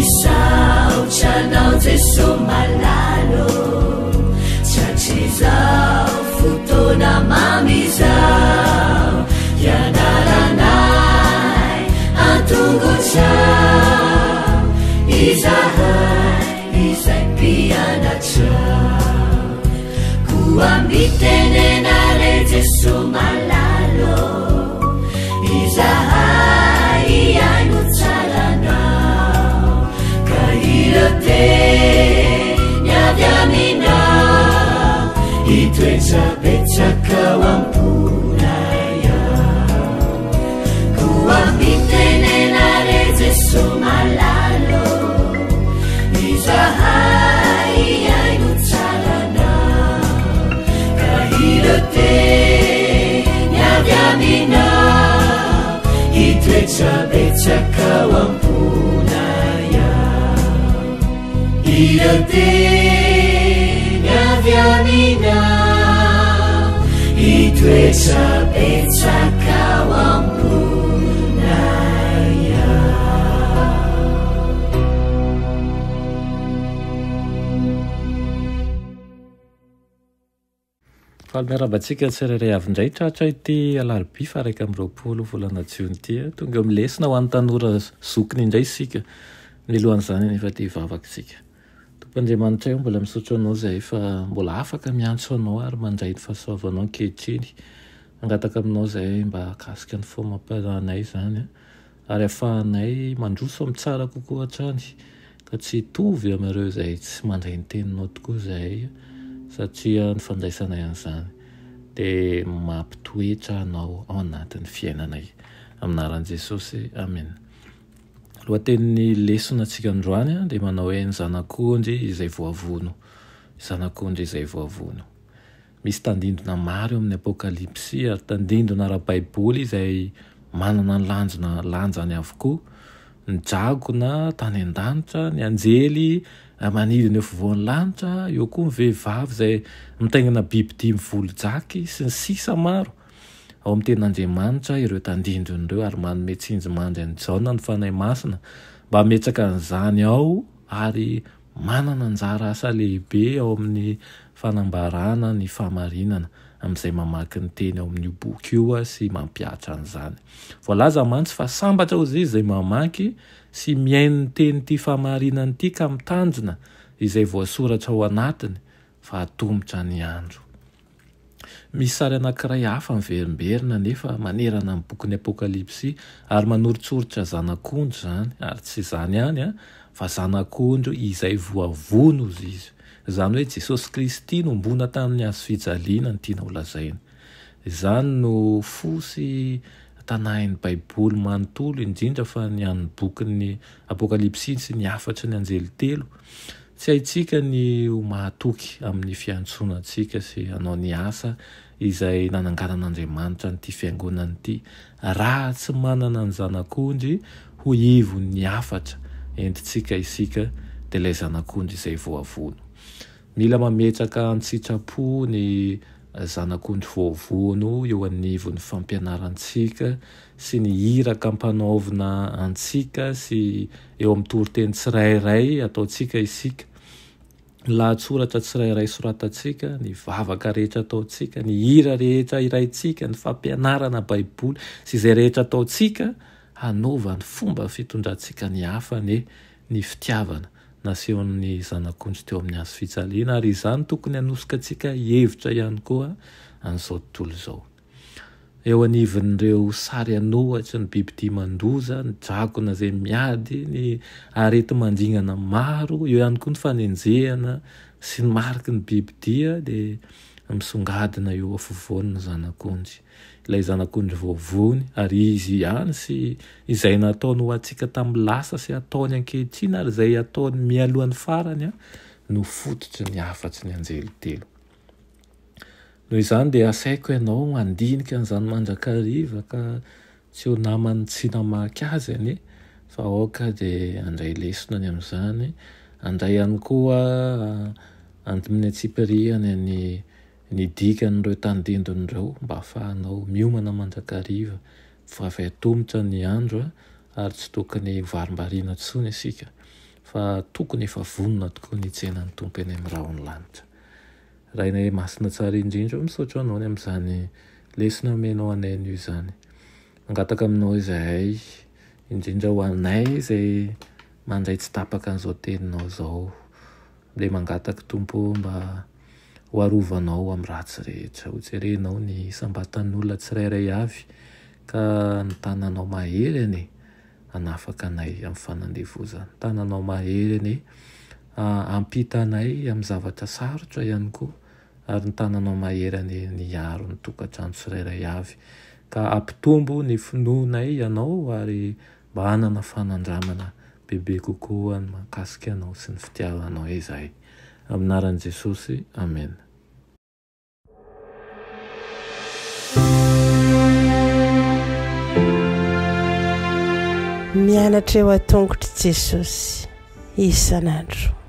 misaotranao jeso malalo tratrizao fotoana mamizao ianaranay antongotrao izahay izay mpianatrao koambitenenare jeso malalo izahay iaino tsaranao ka irote niavy aminao itoetsapetsakao amponaya koambitenenare jeso malalo izahay iaino tsaranao ka irote niavy aminao itoetsapetsakao amponaya irote niavy aminao itoetsapetsakao amponaya. Falmerabantsika tsirairay avindray tratra ity alarobia fa 1 volana jiony ity tonga milesina ho an'ny tanora zokiny indray isika ny lohan'izany nefa ty vavaksika tompoandriamanitra io mbola misotro anao zay fa mbola afaka miantso anao ary mandray ny fahasoavanao ankehitriny angataka aminao zay mba akasika ny fomampanay zany ary afahanay mandroso amin'ny tsara kokoa hatrany ka tsy hitovy amin'ireo zay tsy mandray ny teninao tokoa zay satria ny fandraisanay an'izany dia mampitoetra anao ao anatin'ny fiainanay aminaran'i Jesosy amen. Lohatenin'ny lesona antsika androany dia manao hoe ny zanak'ondry izay voavono. Zanak'ondry izay voavono. Misy tandindona maro eo amin'ny apokalipsy ary tandindona ara-baiboly izay manana ny lanjany avokoa. Ny dragona tany an-danitra, ny anjely manidina eo fovoan'ny lanitra, eo koa ny vehivavy izay mitaingina biby 10 volo-jaky sy ny sisa maro. Ao amin'ny tenin'Andriamanitra ireo tandindona ireo ary manome tsinjy-mandry any Jaona ny fanahy masina mba hametsaka an'izany ao ary manana anjara asa lehibe ao amin'ny fanambarana ny fahamarinana amin'izay mamaky ny teny ao amin'io boky io sy mampiatra an'izany. Voalaza mantsy fa sambatra ho izay mamaky sy miaino ny teny ity fahamarinana ity ka mitanjona izay voasoratra ao anatiny fa hatombotra ny andro. Misy sary anankiray hafa miverimberina nefa manerana amin'ny bokin'ny apokalipsy ary manoritsoritra zanak'ondry zany ary tsy zany ihany fa zanak'ondry izay voavono izy. Izany hoe Jesosy Kristy nombona tamin'ny hazo fijaliana ny tiana ho lazaina. Izany no fosy tanahin'ny Baiboly manontolo indrindra fa ny an'ny bokin'ny apokalipsy sy ny afatry ny anjely 3. Tsy haitsika ny mahatoky amin'ny fiantsonantsika sy anao ny asa izay nananganan'Andriamanitra nyity fiangonana ity raha tsy manana ny zanak'ondry ho ivon'ny afatra entitsika isika dia ilay zanak'ondry izay voavono. Mila mametraka an-tsitrapo ny zanak'ondry voavono eo anivon'ny fampianarantsika sy ny hiraka ampanaovina antsika sy eo amin'ny toriteny tsirairay ataontsika isika. Lahatsoratra tsirairay soratantsika, ny vavaka rehetra ataontsika, ny hira rehetra iraintsika, ny fampianarana Baiboly sy izay rehetra ataontsika hanaova ny fomba fitondrantsika ny hafa ny fitiavana nasehon'ny zanak'ondry teo amin'ny hazo fijaliana ary izany tokony hanosika antsika hevitra ihany koa an'izao tontolo izao. Eo anivon'ireo sary anohatra ny biby 10 mandoza, ny dragona izay miady, ny arety mandringana maro, eo ihany koa ny fanenjehana sy ny mariky ny biby dia misongadina eo afovoany ny zanak'ondry. Ilay zanak'ondry voavony ary izy ihany sy izay nataony ho antsika tamin'ny lasa sy ataony ankehitriny ary izay ataony mialohan'ny farany no fototry ny afatsy ny anjely 3. Noho izany dia asaiko ianao andinika an'izany mandrakariva ka tsy ho namany tsy namaky azy fa aoka dia andray lesona ny amin'izany, andray ihany koa amin'ny atsipiriany ny dikan'ireo tandindon'ireo mba ahafahanao miomana mandrakariva fa efa atomotra ny andro ary tsy tokony varim-bariana intsony isika fa tokony efa vonona tokoa ny tsenan'ny tompo eny amin'ny rahony lanitra. Raha inay masina tsara indrindra misaotra anao ny amin'izany lesona menao anay io zany. Mangataka aminao izahay indrindra ho anay izay mandray tsy tapaka an'izao teninao zao. Le mangataka tompo mba ho arovanao amin'ny ratsy rehetra. Ho jerenao ny sambatan'olona tsirairay avy ka ny tananao mahery ane hanafaka anay amin'ny fanandevozana. Tananao mahery ane ampita anay amin'ny zavatra sarotra ihany koa, ary ny tananao mahery ane niaro ny tokantrano tsirairay avy ka ampitombo ny finoanay ianao ary mba hanana fanandramana bebe kokoa ny mahakasika anao sy ny fitiavanao izahay. Amin'ny anaran'i Jesosy, amen. Mianatra eo an-tongotry Jesosy isan'andro.